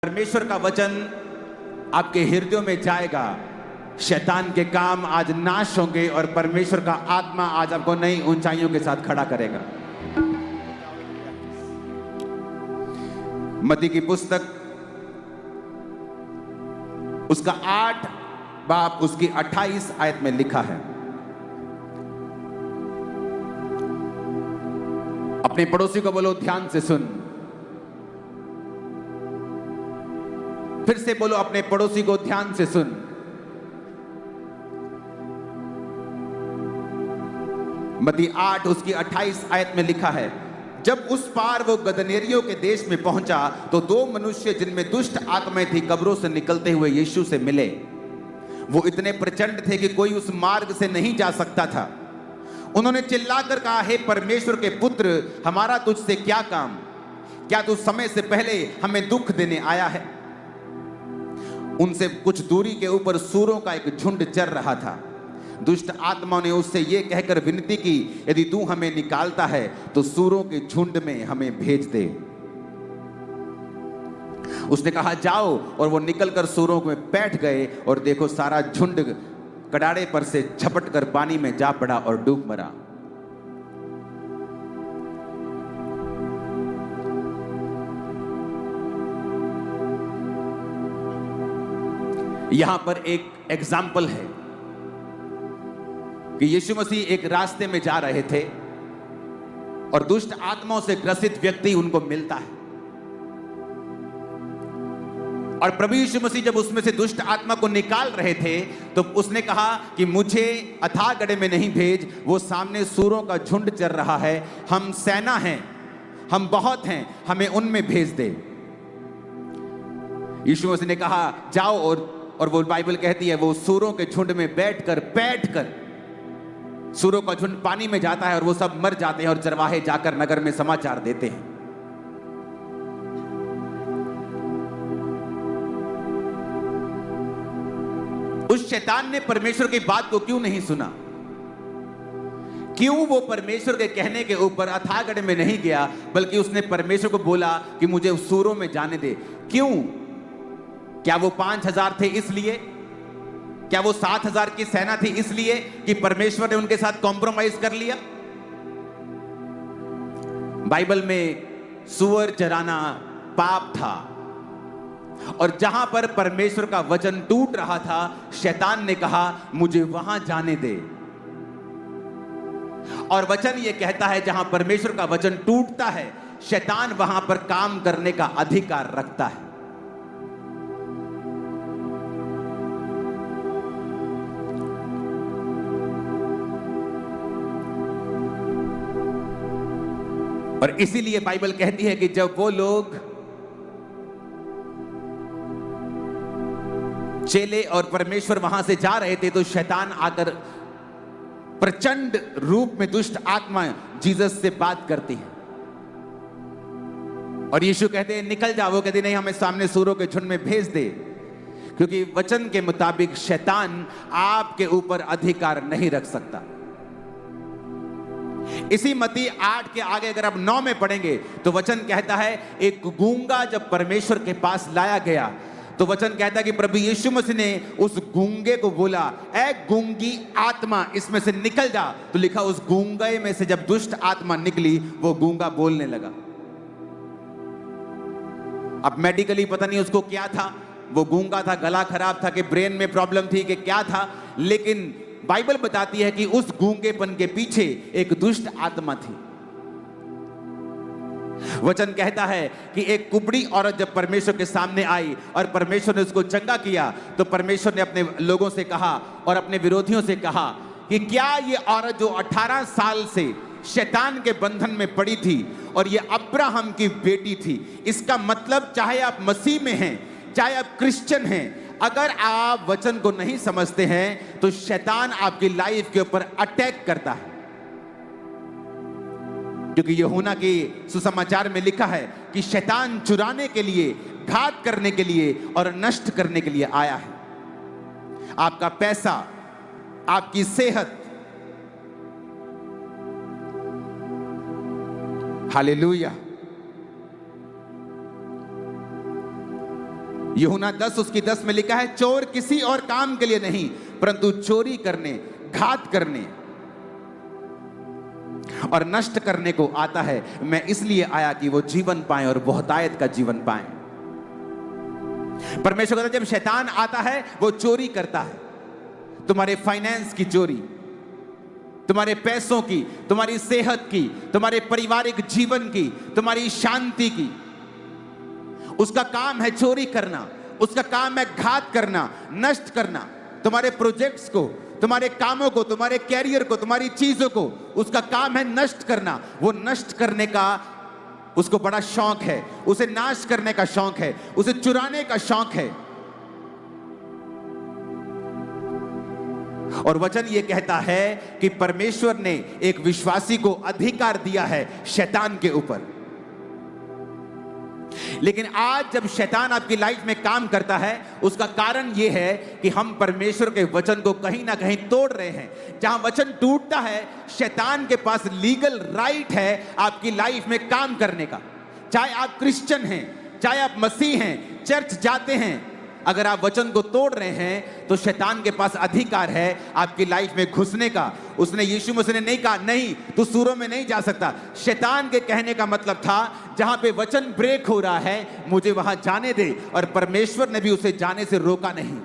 परमेश्वर का वचन आपके हृदयों में जाएगा, शैतान के काम आज नाश होंगे और परमेश्वर का आत्मा आज आपको नई ऊंचाइयों के साथ खड़ा करेगा। मत्ती की पुस्तक उसका 8 बाब उसकी 28 आयत में लिखा है, अपने पड़ोसी को बोलो ध्यान से सुन। फिर से बोलो अपने पड़ोसी को ध्यान से सुन। मत्ती 8 उसकी 28 आयत में लिखा है, जब उस पार वो गदनेरियों के देश में पहुंचा तो 2 मनुष्य जिनमें दुष्ट आत्माएं थी कब्रों से निकलते हुए यीशु से मिले। वो इतने प्रचंड थे कि कोई उस मार्ग से नहीं जा सकता था। उन्होंने चिल्लाकर कहा, हे परमेश्वर के पुत्र, हमारा तुझसे क्या काम? क्या तू समय से पहले हमें दुख देने आया है? उनसे कुछ दूरी के ऊपर सूरों का एक झुंड चर रहा था। दुष्ट आत्माओं ने उससे यह कहकर विनती की, यदि तू हमें निकालता है तो सूरों के झुंड में हमें भेज दे। उसने कहा, जाओ। और वो निकलकर सूरों में बैठ गए और देखो सारा झुंड कड़ाड़े पर से झपट कर पानी में जा पड़ा और डूब मरा। यहां पर एक एग्जाम्पल है कि यीशु मसीह एक रास्ते में जा रहे थे और दुष्ट आत्माओं से ग्रसित व्यक्ति उनको मिलता है। और प्रभु यीशु मसीह जब उसमें से दुष्ट आत्मा को निकाल रहे थे तो उसने कहा कि मुझे अथाह गड्ढे में नहीं भेज, वो सामने सूरों का झुंड चल रहा है, हम सेना हैं, हम बहुत हैं, हमें उनमें भेज दे। यीशु मसीह ने कहा, जाओ। और वो बाइबल कहती है वो सूरों के झुंड में बैठकर सूरों का झुंड पानी में जाता है और वो सब मर जाते हैं और चरवाहे जाकर नगर में समाचार देते हैं। उस शैतान ने परमेश्वर की बात को क्यों नहीं सुना? क्यों वो परमेश्वर के कहने के ऊपर अथाह गड्ढे में नहीं गया, बल्कि उसने परमेश्वर को बोला कि मुझे सूरों में जाने दे? क्यों? क्या वो 5000 थे इसलिए? क्या वो 7000 की सेना थी इसलिए कि परमेश्वर ने उनके साथ कॉम्प्रोमाइज कर लिया? बाइबल में सूअर चराना पाप था और जहां पर परमेश्वर का वचन टूट रहा था, शैतान ने कहा मुझे वहां जाने दे। और वचन यह कहता है जहां परमेश्वर का वचन टूटता है, शैतान वहां पर काम करने का अधिकार रखता है। और इसीलिए बाइबल कहती है कि जब वो लोग चेले और परमेश्वर वहां से जा रहे थे तो शैतान आकर प्रचंड रूप में दुष्ट आत्मा जीसस से बात करती है और यीशु कहते हैं निकल जाओ। वो कहते नहीं, हमें सामने सूरों के झुंड में भेज दे, क्योंकि वचन के मुताबिक शैतान आपके ऊपर अधिकार नहीं रख सकता। इसी मत्ती 8 के आगे अगर आप 9 में पढ़ेंगे तो वचन कहता है एक गूंगा जब परमेश्वर के पास लाया गया तो वचन कहता है कि प्रभु यीशु मसीह ने उस गूंगे को बोला, ऐ गूंगी आत्मा इसमें से निकल जा। तो लिखा उस गूंगे में से जब दुष्ट आत्मा निकली वो गूंगा बोलने लगा। अब मेडिकली पता नहीं उसको क्या था, वो गूंगा था, गला खराब था कि ब्रेन में प्रॉब्लम थी कि क्या था, लेकिन बाइबल बताती है कि उस गूंगेपन के पीछे एक दुष्ट आत्मा थी। वचन कहता है कि एक कुबड़ी औरत जब परमेश्वर के सामने आई और परमेश्वर ने उसको चंगा किया तो परमेश्वर ने अपने लोगों से कहा और अपने विरोधियों से कहा कि क्या ये औरत जो 18 साल से शैतान के बंधन में पड़ी थी और ये अब्राहम की बेटी थी, इसका मतलब चाहे आप मसीह में हैं, चाहे आप क्रिश्चियन हैं, अगर आप वचन को नहीं समझते हैं तो शैतान आपकी लाइफ के ऊपर अटैक करता है। क्योंकि यूहन्ना की सुसमाचार में लिखा है कि शैतान चुराने के लिए, घात करने के लिए और नष्ट करने के लिए आया है। आपका पैसा, आपकी सेहत, हालेलुया, यूहन्ना 10 उसकी 10 में लिखा है, चोर किसी और काम के लिए नहीं परंतु चोरी करने, घात करने और नष्ट करने को आता है। मैं इसलिए आया कि वो जीवन पाए और बहुतायत का जीवन पाए। परमेश्वर कहता है जब शैतान आता है वो चोरी करता है, तुम्हारे फाइनेंस की चोरी, तुम्हारे पैसों की, तुम्हारी सेहत की, तुम्हारे पारिवारिक जीवन की, तुम्हारी शांति की। उसका काम है चोरी करना, उसका काम है घात करना, नष्ट करना, तुम्हारे प्रोजेक्ट्स को, तुम्हारे कामों को, तुम्हारे कैरियर को, तुम्हारी चीजों को, उसका काम है नष्ट करना। वो नष्ट करने का उसको बड़ा शौक है, उसे नाश करने का शौक है, उसे चुराने का शौक है। और वचन ये कहता है कि परमेश्वर ने एक विश्वासी को अधिकार दिया है शैतान के ऊपर। लेकिन आज जब शैतान आपकी लाइफ में काम करता है, उसका कारण यह है कि हम परमेश्वर के वचन को कहीं ना कहीं तोड़ रहे हैं। जहां वचन टूटता है, शैतान के पास लीगल राइट है आपकी लाइफ में काम करने का। चाहे आप क्रिश्चियन हैं, चाहे आप मसीह हैं, चर्च जाते हैं, अगर आप वचन को तोड़ रहे हैं तो शैतान के पास अधिकार है आपकी लाइफ में घुसने का। उसने, यीशु मसीह ने नहीं कहा नहीं तू सूरों में नहीं जा सकता। शैतान के कहने का मतलब था जहां पे वचन ब्रेक हो रहा है मुझे वहां जाने दे, और परमेश्वर ने भी उसे जाने से रोका नहीं।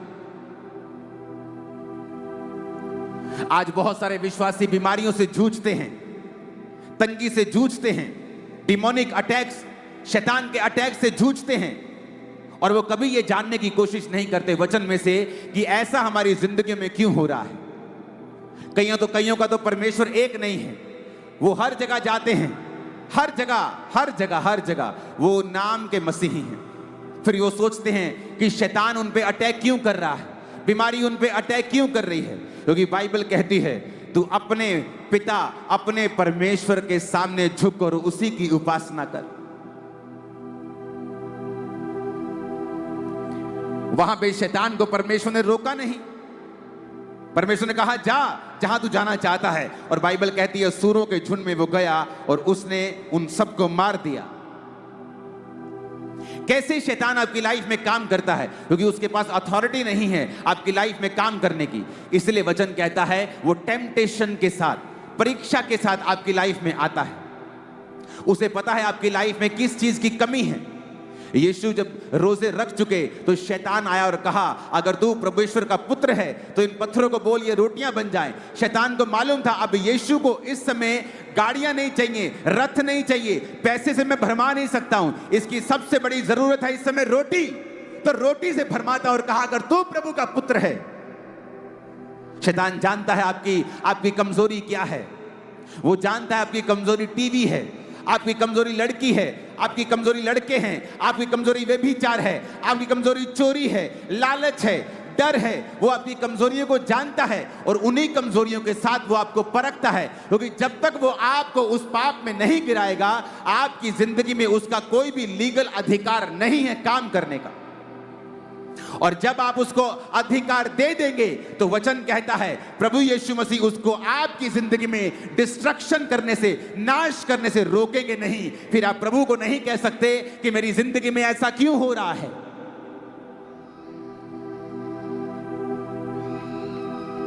आज बहुत सारे विश्वासी बीमारियों से जूझते हैं, तंगी से जूझते हैं, डिमोनिक अटैक्स, शैतान के अटैक से जूझते हैं, और वो कभी ये जानने की कोशिश नहीं करते वचन में से कि ऐसा हमारी जिंदगी में क्यों हो रहा है। कईयों का तो परमेश्वर एक नहीं है, वो हर जगह जाते हैं, हर जगह वो नाम के मसीही हैं। फिर वो सोचते हैं कि शैतान उन पे अटैक क्यों कर रहा है, बीमारी उन पे अटैक क्यों कर रही है, क्योंकि बाइबल कहती है तू अपने पिता, अपने परमेश्वर के सामने झुक और उसी की उपासना कर। वहां पे शैतान को परमेश्वर ने रोका नहीं। परमेश्वर ने कहा जा जहां तू जाना चाहता है, और बाइबल कहती है सूरों के झुंड में वो गया और उसने उन सबको मार दिया। कैसे शैतान आपकी लाइफ में काम करता है? क्योंकि उसके पास अथॉरिटी नहीं है आपकी लाइफ में काम करने की। इसलिए वचन कहता है वो टेम्पटेशन के साथ, परीक्षा के साथ आपकी लाइफ में आता है। उसे पता है आपकी लाइफ में किस चीज की कमी है। यीशु जब रोजे रख चुके तो शैतान आया और कहा अगर तू परमेश्वर का पुत्र है तो इन पत्थरों को बोल ये रोटियां बन जाएं। शैतान को मालूम था अब यीशु को इस समय गाड़ियां नहीं चाहिए, रथ नहीं चाहिए, पैसे से मैं भरमा नहीं सकता हूं, इसकी सबसे बड़ी जरूरत है इस समय रोटी। तो रोटी से भरमाता और कहा अगर तू प्रभु का पुत्र है। शैतान जानता है आपकी कमजोरी क्या है। वो जानता है आपकी कमजोरी टीवी है, आपकी कमजोरी लड़की है, आपकी कमजोरी लड़के हैं, आपकी कमजोरी व्यभिचार है, आपकी कमजोरी चोरी है, लालच है, डर है। वो आपकी कमजोरियों को जानता है और उन्हीं कमजोरियों के साथ वो आपको परखता है, क्योंकि जब तक वो आपको उस पाप में नहीं गिराएगा आपकी जिंदगी में उसका कोई भी लीगल अधिकार नहीं है काम करने का। और जब आप उसको अधिकार दे देंगे तो वचन कहता है प्रभु यीशु मसीह उसको आपकी जिंदगी में डिस्ट्रक्शन करने से, नाश करने से रोकेंगे नहीं। फिर आप प्रभु को नहीं कह सकते कि मेरी जिंदगी में ऐसा क्यों हो रहा है।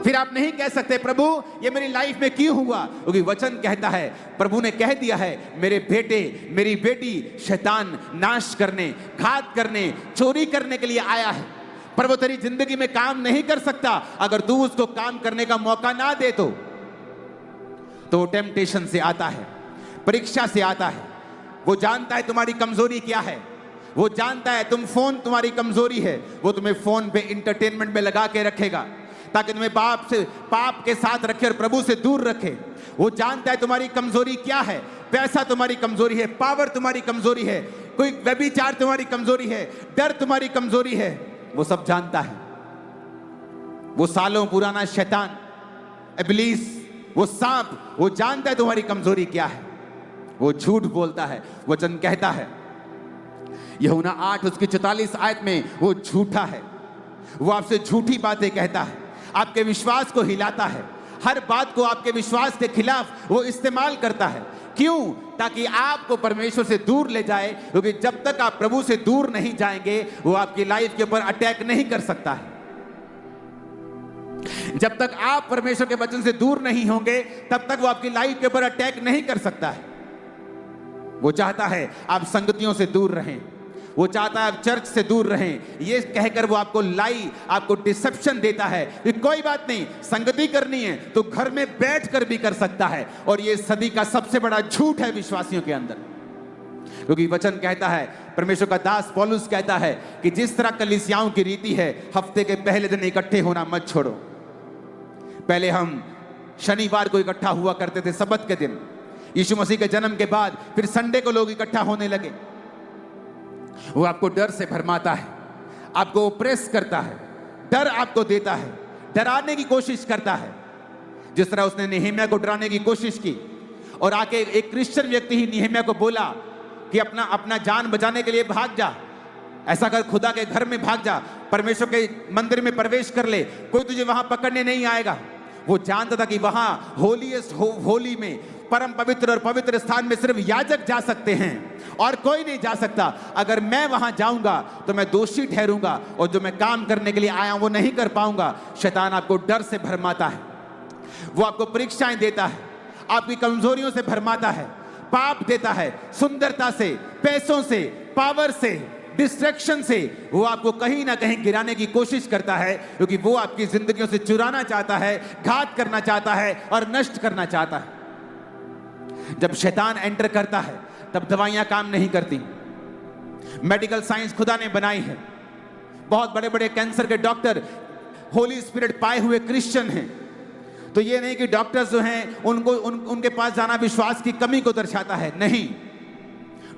फिर आप नहीं कह सकते प्रभु ये मेरी लाइफ में क्यों हुआ, क्योंकि वचन कहता है, प्रभु ने कह दिया है मेरे बेटे मेरी बेटी शैतान नाश करने, घात करने, चोरी करने के लिए आया है। पर वो तेरी जिंदगी में काम नहीं कर सकता अगर तू उसको काम करने का मौका ना दे तो टेम्पटेशन से आता है, परीक्षा से आता है। वो जानता है तुम्हारी कमजोरी क्या है, वो जानता है फोन तुम्हारी कमजोरी है, वो तुम्हें फोन पे इंटरटेनमेंट में लगा के रखेगा ताकि तुम्हें पाप के साथ रखे और प्रभु से दूर रखे। वो जानता है तुम्हारी कमजोरी क्या है, पैसा तुम्हारी कमजोरी है, पावर तुम्हारी कमजोरी है, कोई व्यभिचार तुम्हारी कमजोरी है, डर तुम्हारी कमजोरी है। वो सब जानता है। वो सालों पुराना शैतान, इब्लीस, वो सांप, वो जानता है तुम्हारी कमजोरी क्या है। वो झूठ बोलता है। वचन कहता है यूहन्ना 8 उसकी 44 आयत में वो झूठा है। वो आपसे झूठी बातें कहता है, आपके विश्वास को हिलाता है, हर बात को आपके विश्वास के खिलाफ वो इस्तेमाल करता है। क्यों? ताकि आपको परमेश्वर से दूर ले जाए, क्योंकि जब तक आप प्रभु से दूर नहीं जाएंगे वो आपकी लाइफ के ऊपर अटैक नहीं कर सकता है। जब तक आप परमेश्वर के वचन से दूर नहीं होंगे तब तक वो आपकी लाइफ के ऊपर अटैक नहीं कर सकता है। वो चाहता है आप संगतियों से दूर रहें, वो चाहता है आप चर्च से दूर रहें। ये कहकर वो आपको डिसेप्शन देता है कि कोई बात नहीं, संगति करनी है तो घर में बैठकर भी कर सकता है। और ये सदी का सबसे बड़ा झूठ है विश्वासियों के अंदर, क्योंकि वचन कहता है, परमेश्वर का दास पौलुस कहता है कि जिस तरह कलीसियाओं की रीति है, हफ्ते के पहले दिन इकट्ठे होना मत छोड़ो। पहले हम शनिवार को इकट्ठा हुआ करते थे, सबत के दिन। यीशु मसीह के जन्म के बाद फिर संडे को लोग इकट्ठा होने लगे। वो आपको डर से भरमाता है, आपको ओप्रेस करता है, डर आपको देता है, डराने की कोशिश करता है। जिस तरह उसने नेहेमिया को डराने की कोशिश की और आके एक क्रिश्चियन व्यक्ति ही नेहेमिया को बोला कि अपना जान बचाने के लिए भाग जा, ऐसा कर, खुदा के घर में भाग जा, परमेश्वर के मंदिर में प्रवेश कर ले, कोई तुझे वहां पकड़ने नहीं आएगा। वो जानता था कि वहां होली में, परम पवित्र और पवित्र स्थान में सिर्फ याजक जा सकते हैं और कोई नहीं जा सकता। अगर मैं वहां जाऊंगा तो मैं दोषी ठहरूंगा और जो मैं काम करने के लिए आया हूं वो नहीं कर पाऊंगा। शैतान आपको डर से भरमाता है, वो आपको परीक्षाएं देता है, आपकी कमजोरियों से भरमाता है, पाप देता है, सुंदरता से, पैसों से, पावर से, डिस्ट्रैक्शन से वो आपको कहीं ना कहीं गिराने की कोशिश करता है, क्योंकि वो आपकी जिंदगियों से चुराना चाहता है, घात करना चाहता है और नष्ट करना चाहता है। जब शैतान एंटर करता है तब दवाइयां काम नहीं करती। मेडिकल साइंस खुदा ने बनाई है, बहुत बड़े बड़े कैंसर के डॉक्टर होली स्पिरिट पाए हुए क्रिश्चियन हैं। तो ये नहीं कि डॉक्टर्स जो हैं उनके पास जाना विश्वास की कमी को दर्शाता है, नहीं,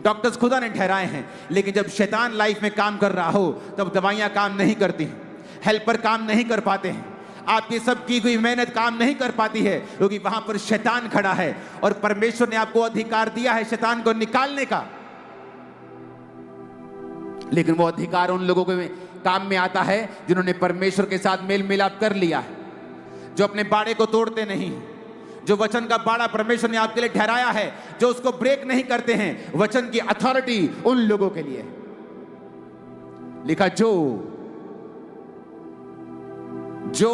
डॉक्टर्स खुदा ने ठहराए हैं। लेकिन जब शैतान लाइफ में काम कर रहा हो तब दवाइयां काम नहीं करती, हेल्पर काम नहीं कर पाते हैं, आपकी सब की हुई मेहनत काम नहीं कर पाती है, क्योंकि वहां पर शैतान खड़ा है। और परमेश्वर ने आपको अधिकार दिया है शैतान को निकालने का, लेकिन वो अधिकार उन लोगों के काम में आता है जिन्होंने परमेश्वर के साथ मेल मिलाप कर लिया है, जो अपने बाड़े को तोड़ते नहीं, जो वचन का बाड़ा परमेश्वर ने आपके लिए ठहराया है, जो उसको ब्रेक नहीं करते हैं। वचन की अथॉरिटी उन लोगों के लिए लिखा, जो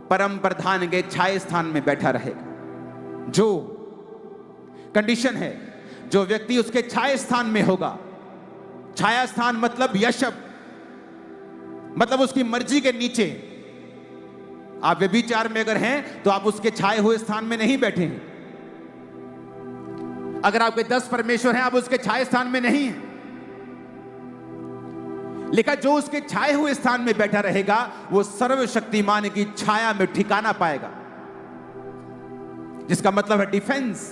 परम प्रधान के छाया स्थान में बैठा रहेगा। जो कंडीशन है, जो व्यक्ति उसके छाया स्थान में होगा। छाया स्थान मतलब यशब, मतलब उसकी मर्जी के नीचे। आप व्यभिचार में अगर हैं तो आप उसके छाए हुए स्थान में नहीं बैठे हैं। अगर आपके 10 परमेश्वर हैं, आप उसके छाए स्थान में नहीं हैं। लिखा, जो उसके छाए हुए स्थान में बैठा रहेगा वो सर्वशक्तिमान की छाया में ठिकाना पाएगा, जिसका मतलब है डिफेंस।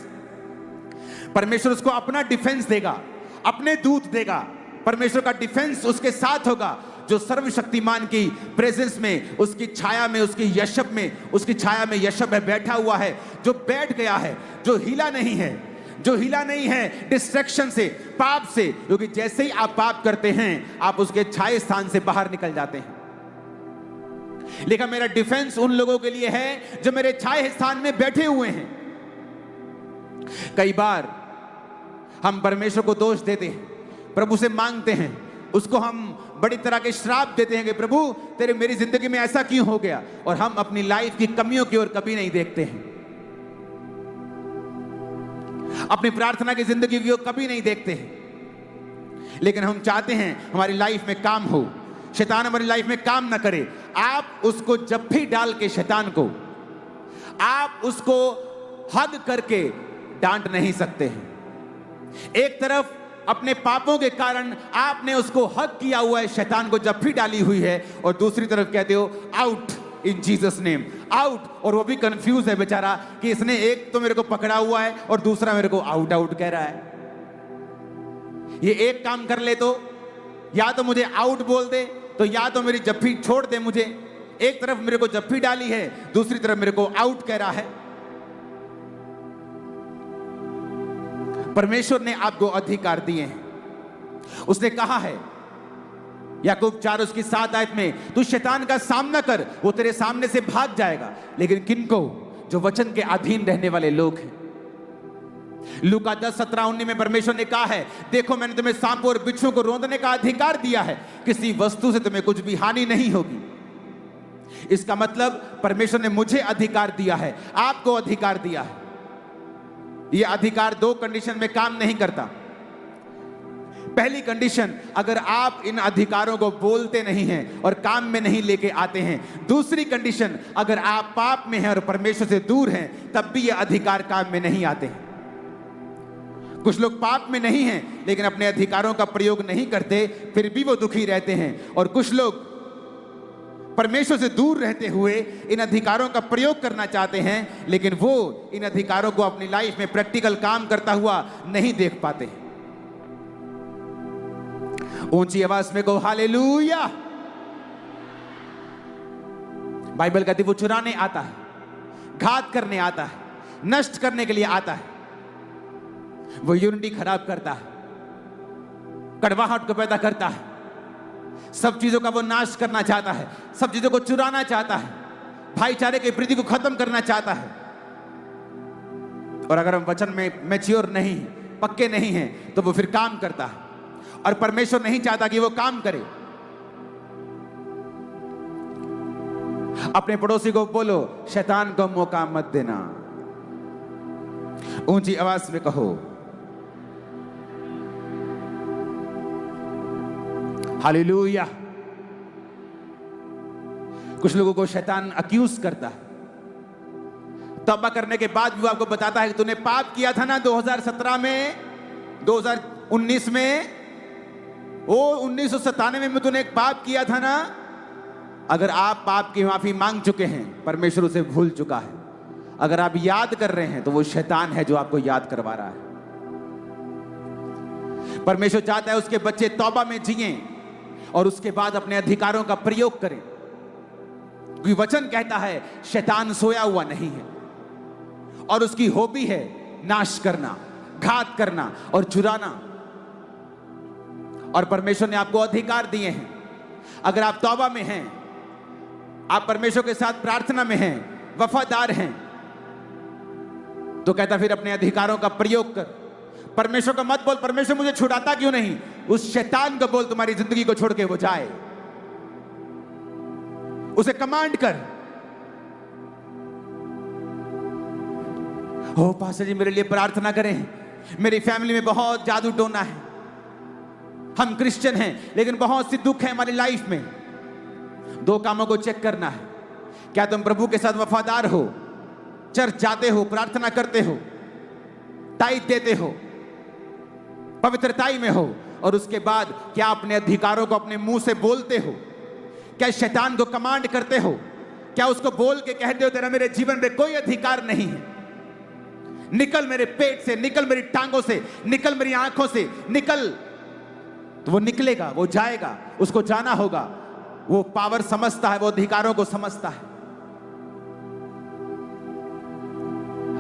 परमेश्वर उसको अपना डिफेंस देगा, अपने दूत देगा, परमेश्वर का डिफेंस उसके साथ होगा। जो सर्वशक्तिमान की प्रेजेंस में, उसकी छाया में, उसकी यशब में, उसकी छाया में यशब है, बैठा हुआ है, जो बैठ गया है, जो हिला नहीं है, जो हिला नहीं है डिस्ट्रैक्शन से, पाप से, क्योंकि जैसे ही आप पाप करते हैं आप उसके छाये स्थान से बाहर निकल जाते हैं। लेकिन मेरा डिफेंस उन लोगों के लिए है जो मेरे छाये स्थान में बैठे हुए हैं। कई बार हम परमेश्वर को दोष देते हैं, प्रभु से मांगते हैं, उसको हम बड़ी तरह के श्राप देते हैं कि प्रभु तेरे मेरी जिंदगी में ऐसा क्यों हो गया, और हम अपनी लाइफ की कमियों की ओर कभी नहीं देखते हैं, अपनी प्रार्थना की जिंदगी की ओर कभी नहीं देखते हैं। लेकिन हम चाहते हैं हमारी लाइफ में काम हो, शैतान हमारी लाइफ में काम ना करे। आप उसको जब भी डाल के शैतान को आप उसको हग करके डांट नहीं सकते हैं। एक तरफ अपने पापों के कारण आपने उसको हक किया हुआ है, शैतान को जब भी डाली हुई है, और दूसरी तरफ कहते हो out in Jesus name, out. और वो भी कंफ्यूज है बेचारा कि इसने एक तो मेरे को पकड़ा हुआ है और दूसरा मेरे को आउट आउट कह रहा है। ये एक काम कर ले तो या तो मुझे आउट बोल दे, तो या तो मेरी जफ्फी छोड़ दे मुझे। एक तरफ मेरे को जफ्फी डाली है, दूसरी तरफ मेरे को आउट कह रहा है। परमेश्वर ने आपको अधिकार दिए हैं। उसने कहा है याकूब 4 उसकी 7 आयत में, तू शैतान का सामना कर, वो तेरे सामने से भाग जाएगा। लेकिन किनको? जो वचन के अधीन रहने वाले लोग हैं। लूका 10:17-19 में परमेश्वर ने कहा है, देखो मैंने तुम्हें सांपों और बिच्छुओं को रौंदने का अधिकार दिया है, किसी वस्तु से तुम्हें कुछ भी हानि नहीं होगी। इसका मतलब परमेश्वर ने मुझे अधिकार दिया है, आपको अधिकार दिया है। यह अधिकार 2 कंडीशन में काम नहीं करता। पहली कंडीशन, अगर आप इन अधिकारों को बोलते नहीं हैं और काम में नहीं लेके आते हैं। दूसरी कंडीशन, अगर आप पाप में हैं और परमेश्वर से दूर हैं, तब भी ये अधिकार काम में नहीं आते हैं। कुछ लोग पाप में नहीं हैं लेकिन अपने अधिकारों का प्रयोग नहीं करते, फिर भी वो दुखी रहते हैं। और कुछ लोग परमेश्वर से दूर रहते हुए इन अधिकारों का प्रयोग करना चाहते हैं, लेकिन वो इन अधिकारों को अपनी लाइफ में प्रैक्टिकल काम करता हुआ नहीं देख पाते। ऊंची आवाज में कहो हालेलुया। बाइबल कहती वो चुराने आता है, घात करने आता है, नष्ट करने के लिए आता है। वो यूनिटी खराब करता है, कड़वाहट को पैदा करता है, सब चीजों का वो नाश करना चाहता है, सब चीजों को चुराना चाहता है, भाईचारे की प्रीति को खत्म करना चाहता है। और अगर हम वचन में मैच्योर नहीं, पक्के नहीं हैं, तो वो फिर काम करता है और परमेश्वर नहीं चाहता कि वो काम करे। अपने पड़ोसी को बोलो, शैतान को मौका मत देना। ऊंची आवाज में कहो हालेलुया। कुछ लोगों को शैतान अक्यूज करता है, तौबा करने के बाद भी वो आपको बताता है कि तूने पाप किया था ना 2017 में, 2019 में, 1997 में तूने एक पाप किया था ना। अगर आप पाप की माफी मांग चुके हैं, परमेश्वर उसे भूल चुका है। अगर आप याद कर रहे हैं तो वो शैतान है जो आपको याद करवा रहा है। परमेश्वर चाहता है उसके बच्चे तौबा में जिएं और उसके बाद अपने अधिकारों का प्रयोग करें, क्योंकि वचन कहता है शैतान सोया हुआ नहीं है और उसकी हॉबी है नाश करना, घात करना और चुराना। और परमेश्वर ने आपको अधिकार दिए हैं। अगर आप तौबा में हैं, आप परमेश्वर के साथ प्रार्थना में हैं, वफादार हैं, तो कहता फिर अपने अधिकारों का प्रयोग कर। परमेश्वर का मत बोल, परमेश्वर मुझे छुड़ाता क्यों नहीं। उस शैतान को बोल तुम्हारी जिंदगी को छोड़ के वो जाए। उसे कमांड कर, ओ पास्टर जी मेरे लिए प्रार्थना करें, मेरी फैमिली में बहुत जादू टोना है, हम क्रिश्चियन हैं लेकिन बहुत सी दुख है हमारी लाइफ में। 2 कामों को चेक करना है। क्या तुम प्रभु के साथ वफादार हो, चर्च जाते हो, प्रार्थना करते हो, टाइट देते हो, पवित्रताई में हो, और उसके बाद क्या अपने अधिकारों को अपने मुंह से बोलते हो? क्या शैतान को कमांड करते हो? क्या उसको बोल के कहते हो तेरा मेरे जीवन में कोई अधिकार नहीं है, निकल मेरे पेट से, निकल मेरी टांगों से, निकल मेरी आंखों से, निकल। तो वो निकलेगा, वो जाएगा, उसको जाना होगा। वो पावर समझता है, वो अधिकारों को समझता है।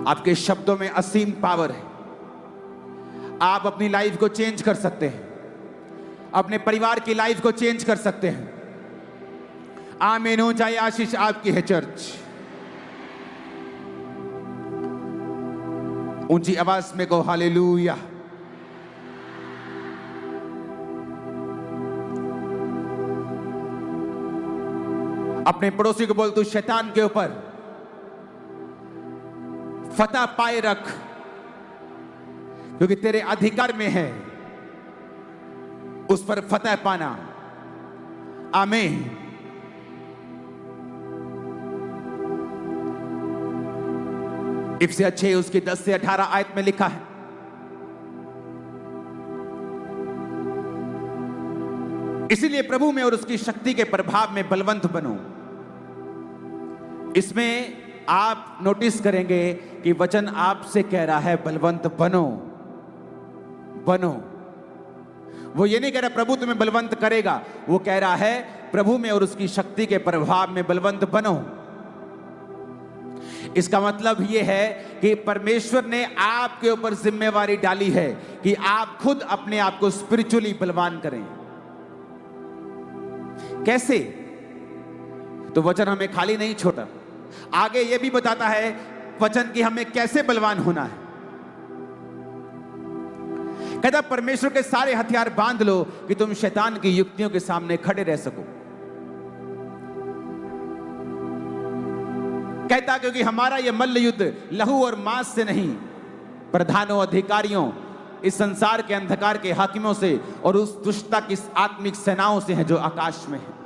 आपके शब्दों में असीम पावर है। आप अपनी लाइफ को चेंज कर सकते हैं, अपने परिवार की लाइफ को चेंज कर सकते हैं। आमीन हो जाए। आशीष आपकी है चर्च। ऊंची आवाज में कहो हालेलुया। अपने पड़ोसी को बोल तू शैतान के ऊपर फतह पाए रख, क्योंकि तेरे अधिकार में है उस पर फतह पाना। आमीन। इफिसियों 6 उसकी 10 से 18 आयत में लिखा है, इसीलिए प्रभु में और उसकी शक्ति के प्रभाव में बलवंत बनो। इसमें आप नोटिस करेंगे कि वचन आपसे कह रहा है बलवंत बनो, बनो। वो ये नहीं कह रहा प्रभु तुम्हें बलवंत करेगा, वो कह रहा है प्रभु में और उसकी शक्ति के प्रभाव में बलवंत बनो। इसका मतलब यह है कि परमेश्वर ने आपके ऊपर जिम्मेवारी डाली है कि आप खुद अपने आप को स्पिरिचुअली बलवान करें। कैसे? तो वचन हमें खाली नहीं छोड़ा, आगे यह भी बताता है वचन कि हमें कैसे बलवान होना है। कहता परमेश्वर के सारे हथियार बांध लो कि तुम शैतान की युक्तियों के सामने खड़े रह सको। कहता क्योंकि हमारा यह मल्ल युद्ध लहू और मांस से नहीं, प्रधानों, अधिकारियों, इस संसार के अंधकार के हाकिमों से और उस दुष्टता की आत्मिक सेनाओं से है जो आकाश में है।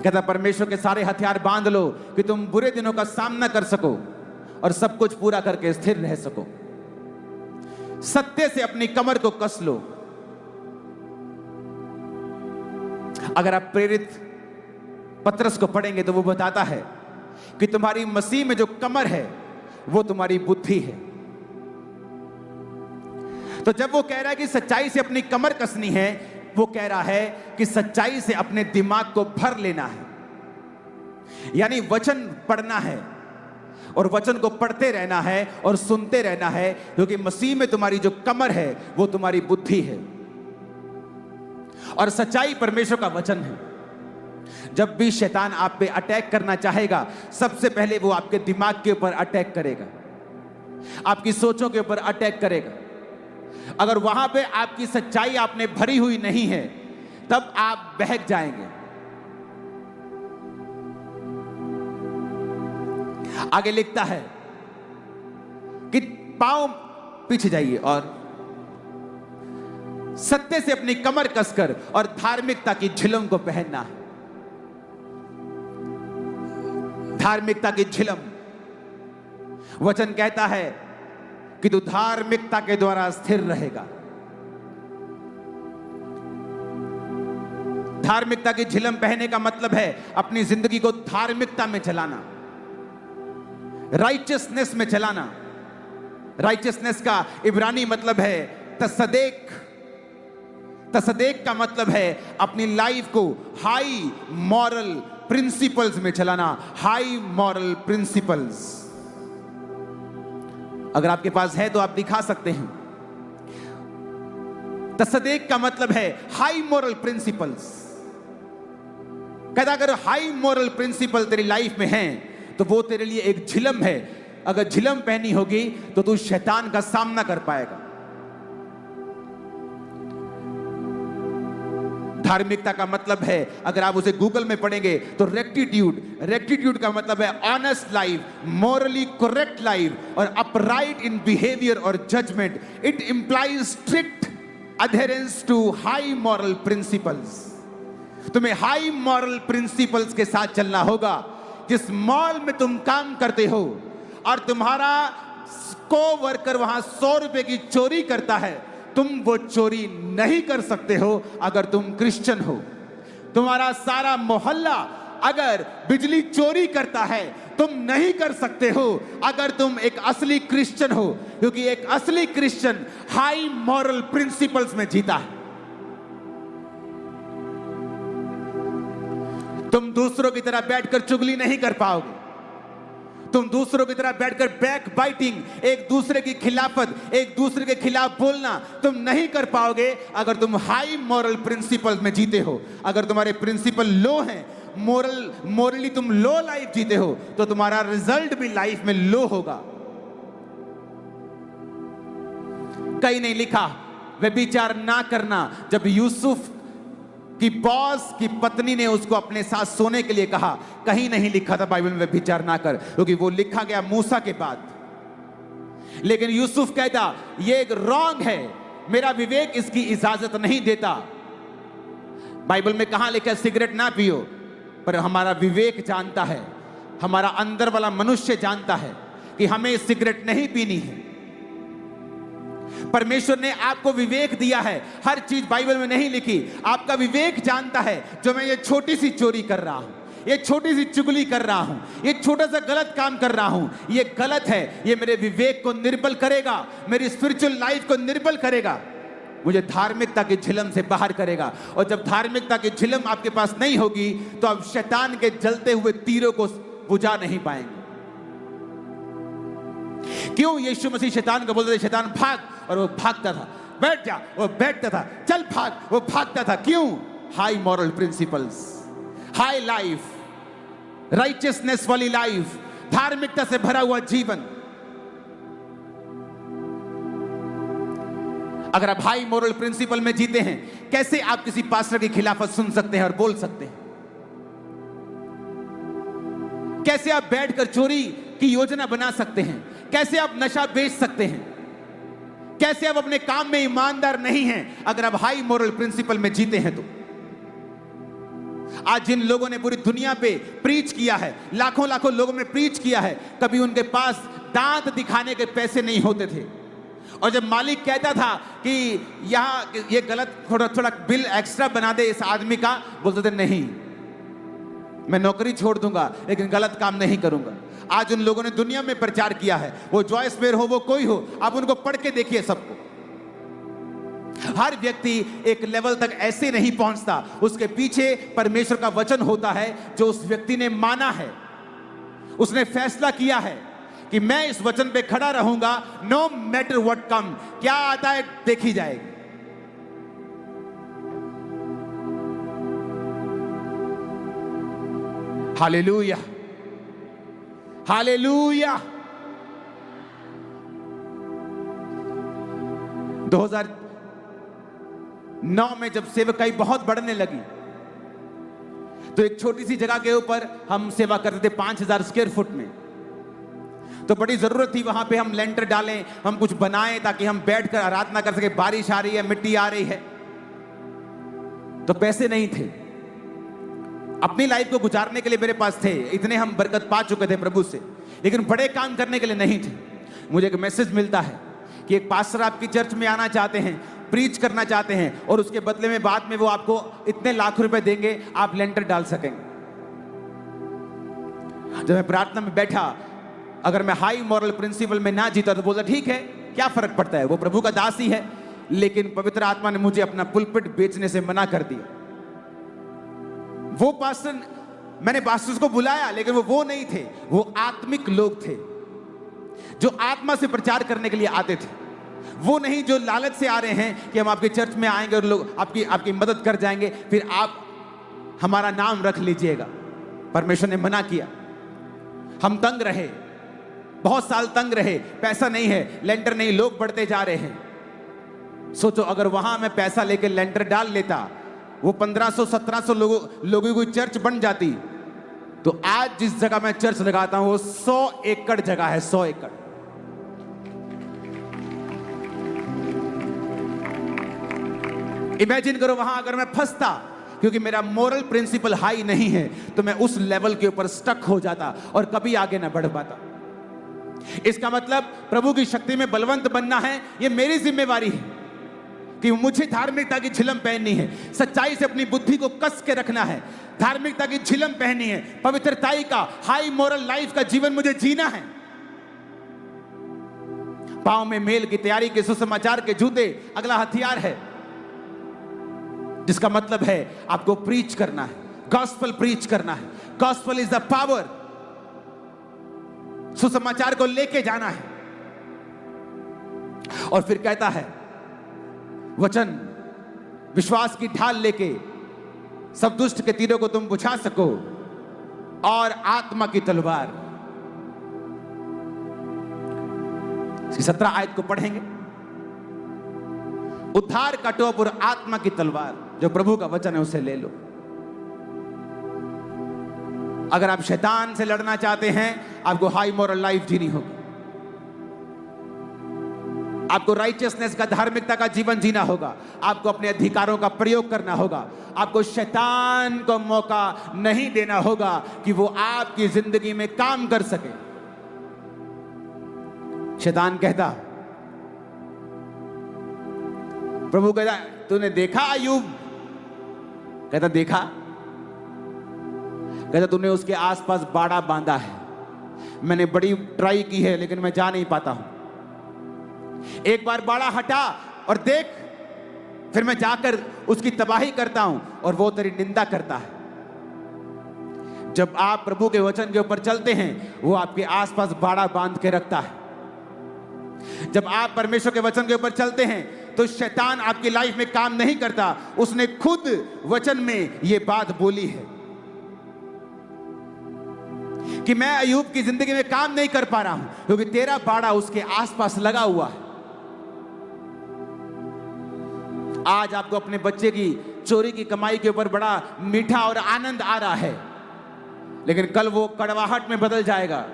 कहता परमेश्वर के सारे हथियार बांध लो कि तुम बुरे दिनों का सामना कर सको और सब कुछ पूरा करके स्थिर रह सको। सत्य से अपनी कमर को कस लो। अगर आप प्रेरित पत्रस को पढ़ेंगे तो वो बताता है कि तुम्हारी मसीह में जो कमर है वो तुम्हारी बुद्धि है। तो जब वो कह रहा है कि सच्चाई से अपनी कमर कसनी है, वो कह रहा है कि सच्चाई से अपने दिमाग को भर लेना है, यानी वचन पढ़ना है और वचन को पढ़ते रहना है और सुनते रहना है, क्योंकि मसीह में तुम्हारी जो कमर है वो तुम्हारी बुद्धि है और सच्चाई परमेश्वर का वचन है। जब भी शैतान आप पे अटैक करना चाहेगा, सबसे पहले वो आपके दिमाग के ऊपर अटैक करेगा, आपकी सोचों के ऊपर अटैक करेगा। अगर वहां पे आपकी सच्चाई आपने भरी हुई नहीं है, तब आप बहक जाएंगे। आगे लिखता है कि पांव पीछे जाइए और सत्य से अपनी कमर कसकर और धार्मिकता की झिलम को पहनना है। धार्मिकता की झिलम, वचन कहता है कि तू धार्मिकता के द्वारा स्थिर रहेगा। धार्मिकता की झिलम पहनने का मतलब है अपनी जिंदगी को धार्मिकता में चलाना, राइचियसनेस में चलाना। राइचियसनेस का इब्रानी मतलब है तसदेक। तसदेक का मतलब है अपनी लाइफ को हाई मॉरल प्रिंसिपल्स में चलाना, हाई मॉरल प्रिंसिपल्स। अगर आपके पास है तो आप दिखा सकते हैं। तसदेक का मतलब है हाई मॉरल प्रिंसिपल्स। कहता अगर हाई मॉरल प्रिंसिपल तेरी लाइफ में है तो वो तेरे लिए एक झिलम है। अगर झिलम पहनी होगी तो तू शैतान का सामना कर पाएगा। धार्मिकता का मतलब है, अगर आप उसे गूगल में पढ़ेंगे तो रेक्टिट्यूड। रेक्टिट्यूड का मतलब है honest life, morally correct life और अपराइट इन बिहेवियर और judgement. It implies strict adherence to high moral principles. तुम्हें हाई मॉरल प्रिंसिपल्स के साथ चलना होगा। जिस मॉल में तुम काम करते हो और तुम्हारा को-वर्कर वहां 100 रुपए की चोरी करता है, तुम वो चोरी नहीं कर सकते हो अगर तुम क्रिश्चियन हो। तुम्हारा सारा मोहल्ला अगर बिजली चोरी करता है, तुम नहीं कर सकते हो अगर तुम एक असली क्रिश्चियन हो, क्योंकि एक असली क्रिश्चियन हाई मॉरल प्रिंसिपल्स में जीता है। तुम दूसरों की तरह बैठकर चुगली नहीं कर पाओगे। तुम दूसरों की तरह बैठकर बैक बाइटिंग, एक दूसरे की खिलाफत, एक दूसरे के खिलाफ बोलना तुम नहीं कर पाओगे अगर तुम हाई मॉरल प्रिंसिपल्स में जीते हो। अगर तुम्हारे प्रिंसिपल लो हैं, मॉरली तुम लो लाइफ जीते हो, तो तुम्हारा रिजल्ट भी लाइफ में लो होगा। कहीं नहीं लिखा व्यभिचार ना करना। जब यूसुफ कि बॉस की पत्नी ने उसको अपने साथ सोने के लिए कहा, कहीं नहीं लिखा था बाइबल में व्यभिचार ना कर, क्योंकि वो लिखा गया मूसा के बाद। लेकिन यूसुफ कहता ये एक रॉन्ग है, मेरा विवेक इसकी इजाजत नहीं देता। बाइबल में कहां लिखा है सिगरेट ना पियो, पर हमारा विवेक जानता है, हमारा अंदर वाला मनुष्य जानता है कि हमें सिगरेट नहीं पीनी है। परमेश्वर ने आपको विवेक दिया है। हर चीज बाइबल में नहीं लिखी। आपका विवेक जानता है जो मैं ये छोटी सी चोरी कर रहा हूं, ये छोटी सी चुगली कर रहा हूं, ये छोटा सा गलत काम कर रहा हूं, ये गलत है। ये मेरे विवेक को निर्बल करेगा, मेरी स्पिरिचुअल लाइफ को निर्बल करेगा, मुझे धार्मिकता की झिलम से बाहर करेगा। और जब धार्मिकता की झिलम आपके पास नहीं होगी तो आप शैतान के जलते हुए तीरों को बुझा नहीं पाएंगे। क्यों यीशु मसीह शैतान को बोलते थे शैतान भाग, और वो भागता था। बैठ जा, वो बैठता था। चल भाग, वो भागता था। क्यों? High moral principles, high life, righteousness वाली लाइफ, धार्मिकता से भरा हुआ जीवन। अगर आप हाई मोरल प्रिंसिपल में जीते हैं, कैसे आप किसी पास्टर की खिलाफत सुन सकते हैं और बोल सकते हैं? कैसे आप बैठकर चोरी की योजना बना सकते हैं? कैसे आप नशा बेच सकते हैं? कैसे आप अपने काम में ईमानदार नहीं हैं अगर आप हाई मोरल प्रिंसिपल में जीते हैं? तो आज जिन लोगों ने पूरी दुनिया पे प्रीच किया है, लाखों लाखों लोगों ने प्रीच किया है, कभी उनके पास दांत दिखाने के पैसे नहीं होते थे। और जब मालिक कहता था कि यहां ये गलत, थोड़ा थोड़ा बिल एक्स्ट्रा बना दे इस आदमी का, बोलते थे नहीं, मैं नौकरी छोड़ दूंगा लेकिन गलत काम नहीं करूंगा। आज उन लोगों ने दुनिया में प्रचार किया है, वो जॉयस मेयर हो, वो कोई हो, आप उनको पढ़ के देखिए सबको। हर व्यक्ति एक लेवल तक ऐसे नहीं पहुंचता, उसके पीछे परमेश्वर का वचन होता है जो उस व्यक्ति ने माना है। उसने फैसला किया है कि मैं इस वचन पे खड़ा रहूंगा, नो मैटर व्हाट कम, क्या आता है देखी जाएगी। Hallelujah, hallelujah. 2009 में जब सेवकाई बहुत बढ़ने लगी तो एक छोटी सी जगह के ऊपर हम सेवा करते थे 5000 स्क्वायर फुट में। तो बड़ी जरूरत थी वहां पे हम लेंटर डालें, हम कुछ बनाएं ताकि हम बैठकर आराधना कर सके। बारिश आ रही है, मिट्टी आ रही है, तो पैसे नहीं थे। अपनी लाइफ को गुजारने के लिए मेरे पास थे, इतने हम बरकत पा चुके थे प्रभु से, लेकिन बड़े काम करने के लिए नहीं थे। मुझे एक मैसेज मिलता है कि एक पास्टर आपकी चर्च में आना चाहते हैं, प्रीच करना चाहते हैं, और उसके बदले में बाद में वो आपको इतने लाख रुपए देंगे, आप लेंटर डाल सकेंगे। जब मैं प्रार्थना में बैठा, अगर मैं हाई मॉरल प्रिंसिपल में ना जीता तो बोला ठीक है, क्या फर्क पड़ता है, वो प्रभु का दास ही है। लेकिन पवित्र आत्मा ने मुझे अपना पुलपिट बेचने से मना कर दिया। वो पास्टर, मैंने पास्टर्स को बुलाया लेकिन वो नहीं थे, वो आत्मिक लोग थे जो आत्मा से प्रचार करने के लिए आते थे। वो नहीं जो लालच से आ रहे हैं कि हम आपके चर्च में आएंगे और लोग आपकी मदद कर जाएंगे, फिर आप हमारा नाम रख लीजिएगा। परमेश्वर ने मना किया। हम तंग रहे, बहुत साल तंग रहे, पैसा नहीं है, लेंटर नहीं, लोग बढ़ते जा रहे हैं। सोचो अगर वहां मैं पैसा लेके लेंटर डाल लेता, वो 1500-1700 लोगों की चर्च बन जाती, तो आज जिस जगह मैं चर्च लगाता हूं वो 100 एकड़ जगह है, 100 एकड़। इमेजिन करो वहां अगर मैं फंसता, क्योंकि मेरा मोरल प्रिंसिपल हाई नहीं है, तो मैं उस लेवल के ऊपर स्टक हो जाता और कभी आगे ना बढ़ पाता। इसका मतलब प्रभु की शक्ति में बलवंत बनना है, ये मेरी जिम्मेवारी है कि मुझे धार्मिकता की झिलम पहननी है, सच्चाई से अपनी बुद्धि को कस के रखना है, धार्मिकता की झिलम पहननी है, पवित्रताई का हाई मोरल लाइफ का जीवन मुझे जीना है। पांव में मेल की तैयारी के सुसमाचार के जूते अगला हथियार है, जिसका मतलब है आपको प्रीच करना है, गॉस्पेल प्रीच करना है। गॉस्पेल इज द पावर, सुसमाचार को लेके जाना है। और फिर कहता है वचन, विश्वास की ढाल लेके सब दुष्ट के तीरों को तुम बुझा सको, और आत्मा की तलवार। 17 आयत को पढ़ेंगे। उद्धार का टोप और आत्मा की तलवार, जो प्रभु का वचन है उसे ले लो। अगर आप शैतान से लड़ना चाहते हैं, आपको हाई मोरल लाइफ जीनी होगी, आपको राइचियसनेस का, धार्मिकता का जीवन जीना होगा, आपको अपने अधिकारों का प्रयोग करना होगा, आपको शैतान को मौका नहीं देना होगा कि वो आपकी जिंदगी में काम कर सके। शैतान कहता, प्रभु कहता तूने देखा अय्यूब? कहता देखा। कहता तूने उसके आसपास बाड़ा बांधा है, मैंने बड़ी ट्राई की है लेकिन मैं जा नहीं पाता हूं। एक बार बाड़ा हटा और देख, फिर मैं जाकर उसकी तबाही करता हूं और वो तेरी निंदा करता है। जब आप प्रभु के वचन के ऊपर चलते हैं, वो आपके आसपास बाड़ा बांध के रखता है। जब आप परमेश्वर के वचन के ऊपर चलते हैं तो शैतान आपकी लाइफ में काम नहीं करता। उसने खुद वचन में यह बात बोली है कि मैं अय्यूब की जिंदगी में काम नहीं कर पा रहा हूं क्योंकि तेरा बाड़ा उसके आसपास लगा हुआ है। आज आपको अपने बच्चे की चोरी की कमाई के ऊपर बड़ा मीठा और आनंद आ रहा है, लेकिन कल वो कड़वाहट में बदल जाएगा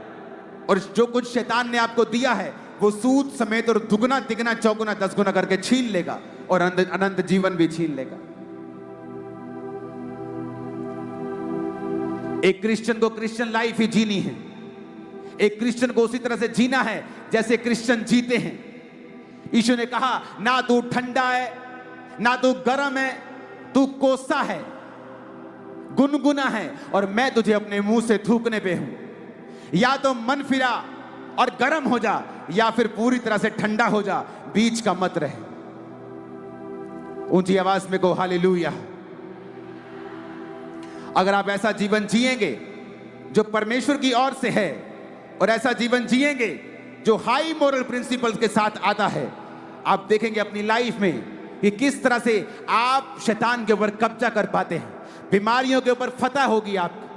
और जो कुछ शैतान ने आपको दिया है वो सूद समेत और दुगना तिगना चौगुना 10 गुना करके छीन लेगा और अनंत जीवन भी छीन लेगा। एक क्रिश्चियन को क्रिश्चियन लाइफ ही जीनी है। एक क्रिश्चियन को उसी तरह से जीना है जैसे क्रिश्चियन जीते हैं। यीशु ने कहा, ना तू ठंडा है ना तू गर्म है, तू कोसा है, गुनगुना है, और मैं तुझे अपने मुंह से थूकने पे हूं। या तो मन फिरा और गर्म हो जा, या फिर पूरी तरह से ठंडा हो जा, बीच का मत रहे। ऊंची आवाज में कहो हालेलुया। अगर आप ऐसा जीवन जिएंगे जो परमेश्वर की ओर से है, और ऐसा जीवन जिएंगे जो हाई मोरल प्रिंसिपल्स के साथ आता है, आप देखेंगे अपनी लाइफ में कि किस तरह से आप शैतान के ऊपर कब्जा कर पाते हैं। बीमारियों के ऊपर फतह होगी आपकी,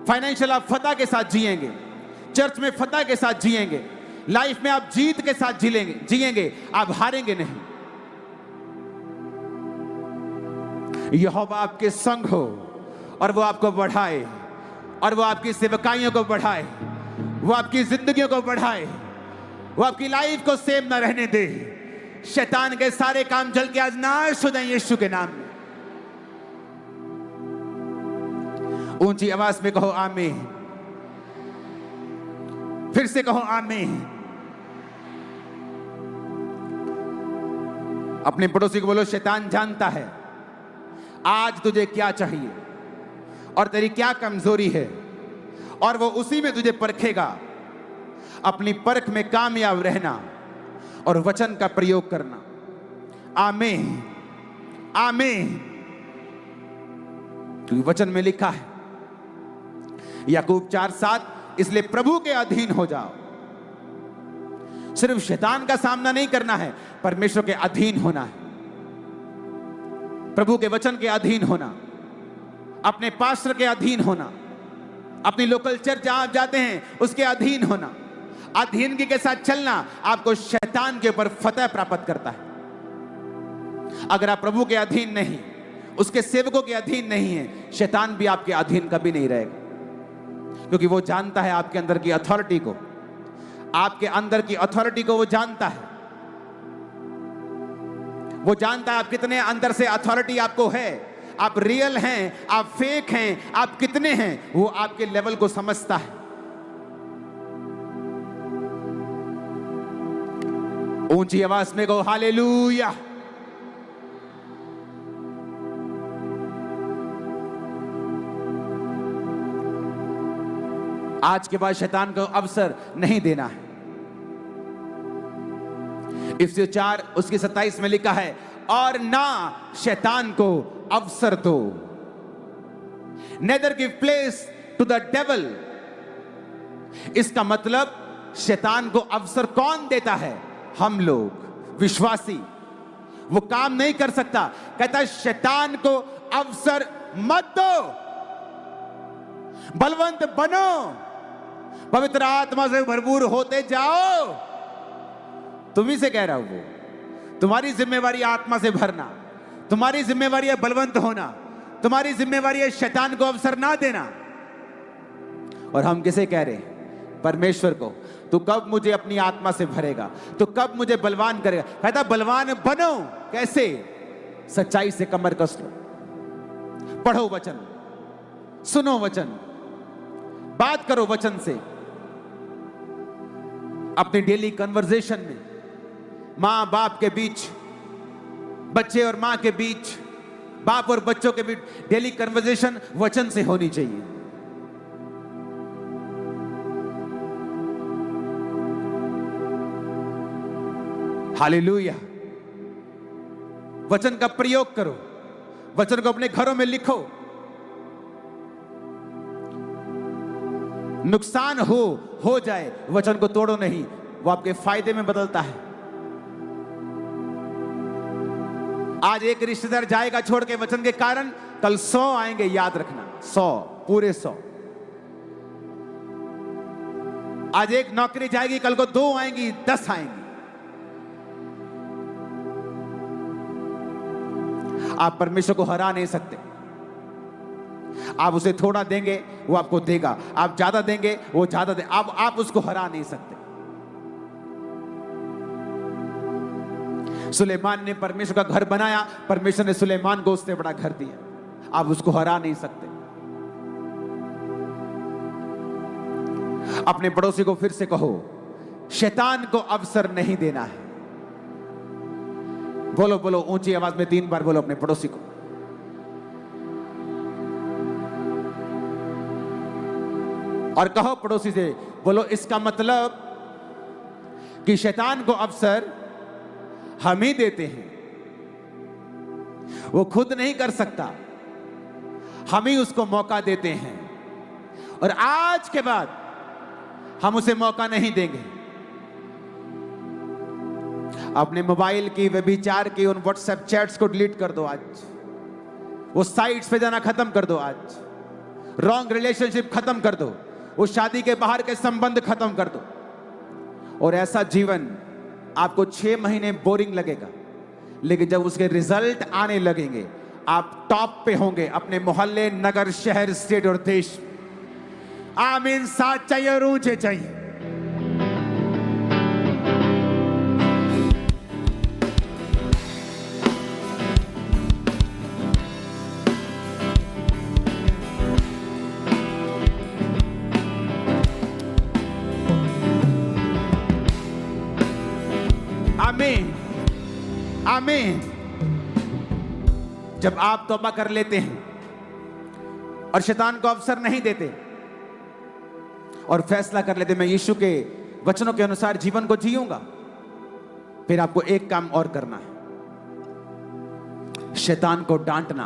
फाइनेंशियल आप फतह के साथ जिएंगे, चर्च में फतह के साथ जिएंगे, लाइफ में आप जीत के साथ जिएंगे, आप हारेंगे नहीं। यहोवा आपके संग हो और वो आपको बढ़ाए, और वो आपकी सेवकाइयों को बढ़ाए, वो आपकी जिंदगियों को बढ़ाए, वो आपकी लाइफ को सेम ना रहने दे। शैतान के सारे काम जल के आज नाश हो जाए यीशु के नाम में। ऊंची आवाज में कहो आमीन। फिर से कहो आमीन। अपने पड़ोसी को बोलो, शैतान जानता है आज तुझे क्या चाहिए और तेरी क्या कमजोरी है, और वो उसी में तुझे परखेगा। अपनी परख में कामयाब रहना और वचन का प्रयोग करना। आमीन आमीन। क्योंकि वचन में लिखा है याकूब 4:7, इसलिए प्रभु के अधीन हो जाओ। सिर्फ शैतान का सामना नहीं करना है, परमेश्वर के अधीन होना है, प्रभु के वचन के अधीन होना, अपने पास्टर के अधीन होना, अपनी लोकल चर्च जहां आप जाते हैं उसके अधीन होना। अधीनगी के साथ चलना आपको शैतान के ऊपर फतह प्राप्त करता है। अगर आप प्रभु के अधीन नहीं, उसके सेवकों के अधीन नहीं है, शैतान भी आपके अधीन कभी नहीं रहेगा, क्योंकि वो जानता है आपके अंदर की अथॉरिटी को, आपके अंदर की अथॉरिटी को वो जानता है। वो जानता है आप कितने अंदर से अथॉरिटी आपको है, आप रियल हैं, आप फेक हैं, आप कितने हैं, वो आपके लेवल को समझता है। ऊंची आवाज में कहो हालेलुया। आज के बाद शैतान को अवसर नहीं देना है। इफिसियों 4 उसकी 27 में लिखा है, और ना शैतान को अवसर दो। Neither give place to the devil. इसका मतलब शैतान को अवसर कौन देता है? हम लोग विश्वासी। वो काम नहीं कर सकता। कहता है शैतान को अवसर मत दो, बलवंत बनो, पवित्र आत्मा से भरपूर होते जाओ। तुम्ही से कह रहा हूं, वो तुम्हारी जिम्मेवारी आत्मा से भरना, तुम्हारी जिम्मेवारी है बलवंत होना, तुम्हारी जिम्मेवारी है शैतान को अवसर ना देना। और हम किसे कह रहे हैं? परमेश्वर को। तू कब मुझे अपनी आत्मा से भरेगा? तू कब मुझे बलवान करेगा? कहता बलवान बनो। कैसे? सच्चाई से कमर कस लो, पढ़ो वचन, सुनो वचन, बात करो वचन से। अपनी डेली कन्वर्सेशन में, मां बाप के बीच, बच्चे और मां के बीच, बाप और बच्चों के बीच डेली कन्वर्सेशन वचन से होनी चाहिए। हालेलुया। वचन का प्रयोग करो, वचन को अपने घरों में लिखो। नुकसान हो जाए, वचन को तोड़ो नहीं, वो आपके फायदे में बदलता है। आज एक रिश्तेदार जाएगा छोड़ के वचन के कारण, कल 100 आएंगे, याद रखना, 100, पूरे 100। आज एक नौकरी जाएगी, कल को 2 आएंगी, 10 आएंगी। आप परमेश्वर को हरा नहीं सकते। आप उसे थोड़ा देंगे वो आपको देगा, आप ज्यादा देंगे वो ज्यादा दे, आप उसको हरा नहीं सकते। सुलेमान ने परमेश्वर का घर बनाया, परमेश्वर ने सुलेमान को उससे बड़ा घर दिया, आप उसको हरा नहीं सकते। अपने पड़ोसी को फिर से कहो, शैतान को अवसर नहीं देना है। बोलो बोलो ऊंची आवाज में 3 बार बोलो अपने पड़ोसी को। और कहो पड़ोसी से, बोलो इसका मतलब कि शैतान को अवसर हम ही देते हैं, वो खुद नहीं कर सकता, हम ही उसको मौका देते हैं और आज के बाद हम उसे मौका नहीं देंगे। अपने मोबाइल की व्यभिचार की उन व्हाट्सएप चैट्स को डिलीट कर दो आज, वो साइट्स पे जाना खत्म कर दो आज, रॉन्ग रिलेशनशिप खत्म कर दो, वो शादी के बाहर के संबंध खत्म कर दो। और ऐसा जीवन आपको 6 महीने बोरिंग लगेगा, लेकिन जब उसके रिजल्ट आने लगेंगे आप टॉप पे होंगे अपने मोहल्ले, नगर, शहर, स्टेट और देश। आमीन। साथ चाहिए और ऊंचे चाहिए। आमीन आमीन। जब आप तौबा कर लेते हैं और शैतान को अवसर नहीं देते और फैसला कर लेते मैं यीशु के वचनों के अनुसार जीवन को जीऊंगा, फिर आपको एक काम और करना है, शैतान को डांटना।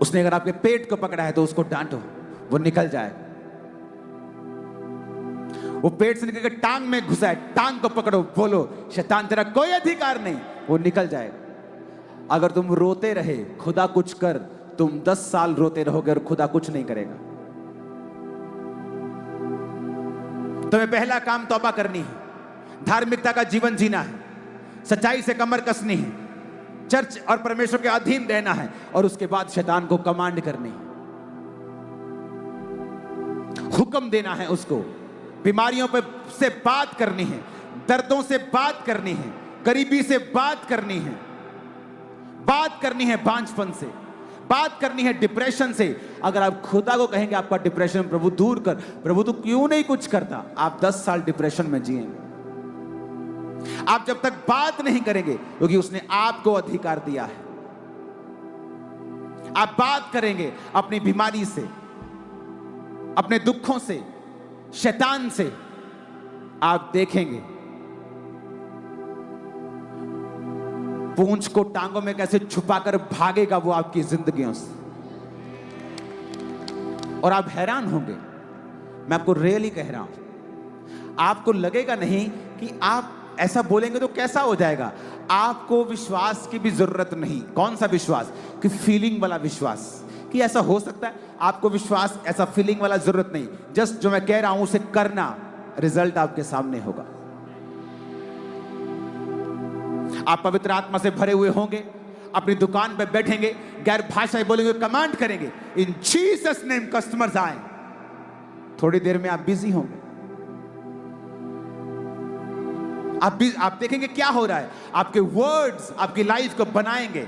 उसने अगर आपके पेट को पकड़ा है तो उसको डांटो, वो निकल जाएगा। वो पेट से निकल के टांग में घुसा है, टांग को पकड़ो, बोलो शैतान तेरा कोई अधिकार नहीं, वो निकल जाएगा। अगर तुम रोते रहे खुदा कुछ कर, तुम 10 साल रोते रहोगे और खुदा कुछ नहीं करेगा। तुम्हें पहला काम तौबा करनी है, धार्मिकता का जीवन जीना है, सच्चाई से कमर कसनी है, चर्च और परमेश्वर के अधीन रहना है और उसके बाद शैतान को कमांड करनी है, हुक्म देना है उसको, बीमारियों पे से बात करनी है, दर्दों से बात करनी है, गरीबी से बात करनी है, बात करनी है बांझपन से, बात करनी है डिप्रेशन से। अगर आप खुदा को कहेंगे आपका डिप्रेशन प्रभु दूर कर, प्रभु तो क्यों नहीं कुछ करता, आप 10 साल डिप्रेशन में जिएंगे। आप जब तक बात नहीं करेंगे, क्योंकि उसने आपको अधिकार दिया है। आप बात करेंगे अपनी बीमारी से, अपने दुखों से, शैतान से, आप देखेंगे पूंछ को टांगों में कैसे छुपाकर भागेगा वो आपकी जिंदगियों से, और आप हैरान होंगे। मैं आपको रियली कह रहा हूं, आपको लगेगा नहीं कि आप ऐसा बोलेंगे तो कैसा हो जाएगा। आपको विश्वास की भी जरूरत नहीं। कौन सा विश्वास? कि फीलिंग वाला विश्वास, कि ऐसा हो सकता है। आपको विश्वास, ऐसा फीलिंग वाला जरूरत नहीं। जस्ट जो मैं कह रहा हूं उसे करना, रिजल्ट आपके सामने होगा। आप पवित्र आत्मा से भरे हुए होंगे, अपनी दुकान पर बैठेंगे, गैर भाषाएं बोलेंगे, कमांड करेंगे, इन जीसस नेम कस्टमर्स आए। थोड़ी देर में आप बिजी होंगे। आप देखेंगे क्या हो रहा है। आपके वर्ड्स आपकी लाइफ को बनाएंगे,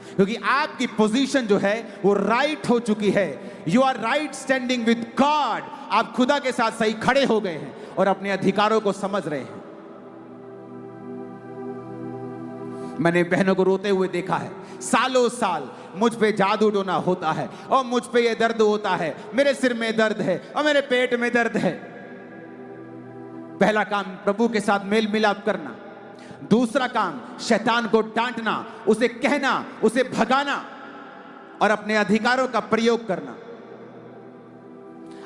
क्योंकि आपकी पोजीशन जो है वो राइट हो चुकी है। You are right standing with God. आप खुदा के साथ सही खड़े हो गए हैं और अपने अधिकारों को समझ रहे हैं। मैंने बहनों को रोते हुए देखा है, सालों साल मुझ पे जादू टोना होता है और मुझ पे ये दर्द होता है, मेरे सिर में दर्द है और मेरे पेट में दर्द है। पहला काम प्रभु के साथ मेल मिलाप करना। दूसरा काम शैतान को डांटना, उसे कहना, उसे भगाना और अपने अधिकारों का प्रयोग करना।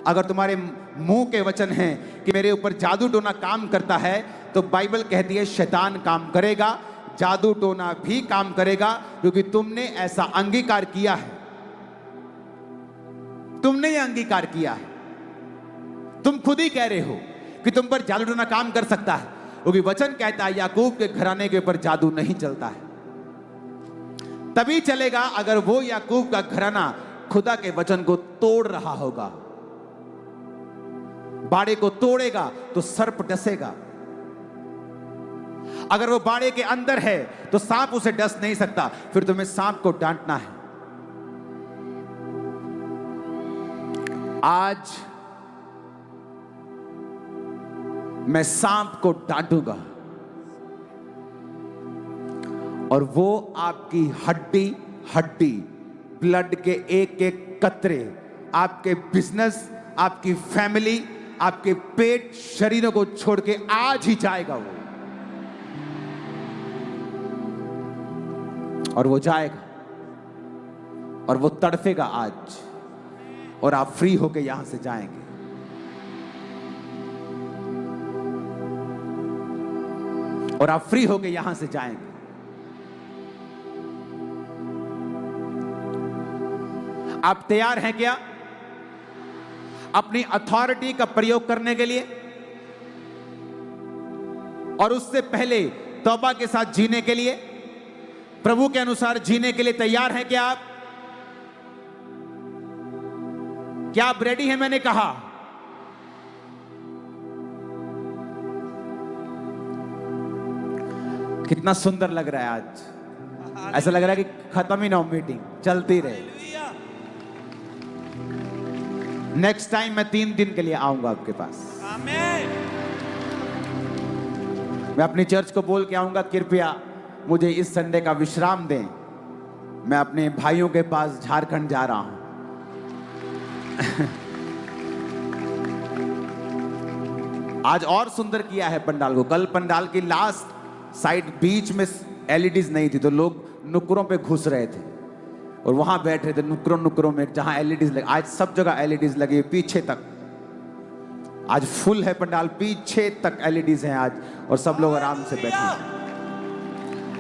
अगर तुम्हारे मुंह के वचन हैं कि मेरे ऊपर जादू टोना काम करता है, तो बाइबल कहती है शैतान काम करेगा, जादू टोना भी काम करेगा, क्योंकि तुमने ऐसा अंगीकार किया है। तुमने ये अंगीकार किया है। तुम खुद ही कह रहे हो कि तुम पर जादू टोना काम कर सकता है, क्योंकि वचन कहता है याकूब के घराने के ऊपर जादू नहीं चलता है। तभी चलेगा अगर वो याकूब का घराना खुदा के वचन को तोड़ रहा होगा। बाड़े को तोड़ेगा तो सर्प डसेगा। अगर वो बाड़े के अंदर है तो सांप उसे डस नहीं सकता। फिर तुम्हें सांप को डांटना है। आज मैं सांप को डांटूंगा और वो आपकी हड्डी हड्डी, ब्लड के एक एक कतरे, आपके बिजनेस, आपकी फैमिली, आपके पेट, शरीरों को छोड़ के आज ही जाएगा वो। और वो जाएगा और वो तड़फेगा आज, और आप फ्री होके यहां से जाएंगे। और आप फ्री होके यहां से जाएंगे। आप तैयार हैं क्या अपनी अथॉरिटी का प्रयोग करने के लिए? और उससे पहले तौबा के साथ जीने के लिए, प्रभु के अनुसार जीने के लिए तैयार हैं क्या आप? क्या आप रेडी हैं? मैंने कहा कितना सुंदर लग रहा है आज। ऐसा लग रहा है कि खत्म ही ना हो मीटिंग, चलती रहे। नेक्स्ट टाइम मैं 3 दिन के लिए आऊंगा आपके पास। आमीन। मैं अपनी चर्च को बोल के आऊंगा, कृपया मुझे इस संडे का विश्राम दें, मैं अपने भाइयों के पास झारखंड जा रहा हूं। आज और सुंदर किया है पंडाल को। कल पंडाल की लास्ट साइड बीच में एलईडीज नहीं थी, तो लोग नुक्करों पे घुस रहे थे और वहां बैठ रहे थे नुक्करों में जहां एलईडीज लगे। आज सब जगह एलईडीज लगी, पीछे तक आज फुल है पंडाल, पीछे तक एलईडीज हैं आज, और सब लोग आराम से बैठे हैं।